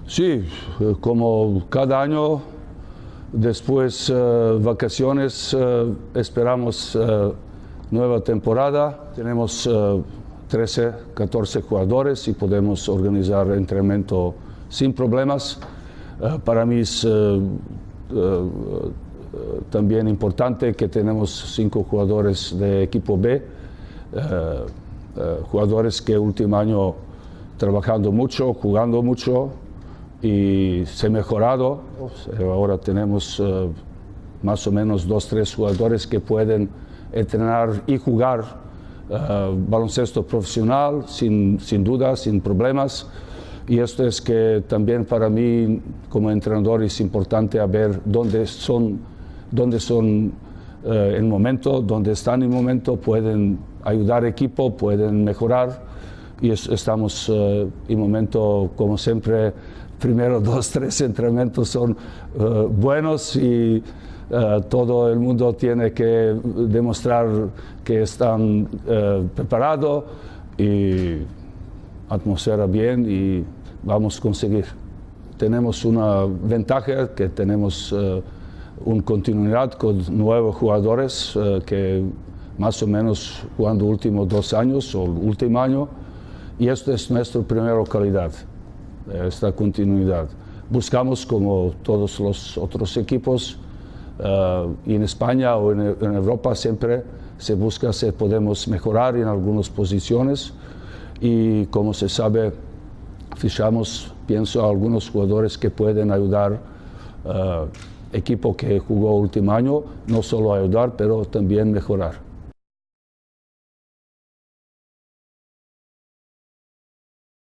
Sí, como cada año, después vacaciones, esperamos nueva temporada. Tenemos 13, 14 jugadores y podemos organizar entrenamiento sin problemas. Para mí es también importante que tenemos 5 jugadores de equipo B, jugadores que último año trabajando mucho, jugando mucho y se ha mejorado. Ahora tenemos más o menos 2 o 3 jugadores que pueden entrenar y jugar baloncesto profesional sin duda, sin problemas. Y esto es que también para mí como entrenador es importante a ver dónde son en el momento, dónde están en el momento, pueden ayudar equipo, pueden mejorar. Y estamos en el momento, como siempre, primero 2 o 3 entrenamientos son buenos y todo el mundo tiene que demostrar que están preparados y atmósfera bien y vamos a conseguir. Tenemos una ventaja que tenemos una continuidad con nuevos jugadores que más o menos jugando últimos 2 años o último año, y esto es nuestra primera calidad, esta continuidad. Buscamos, como todos los otros equipos, y en España o en Europa siempre se busca si podemos mejorar en algunas posiciones, y como se sabe, fichamos, pienso, a algunos jugadores que pueden ayudar equipo que jugó último año, no solo ayudar, pero también mejorar.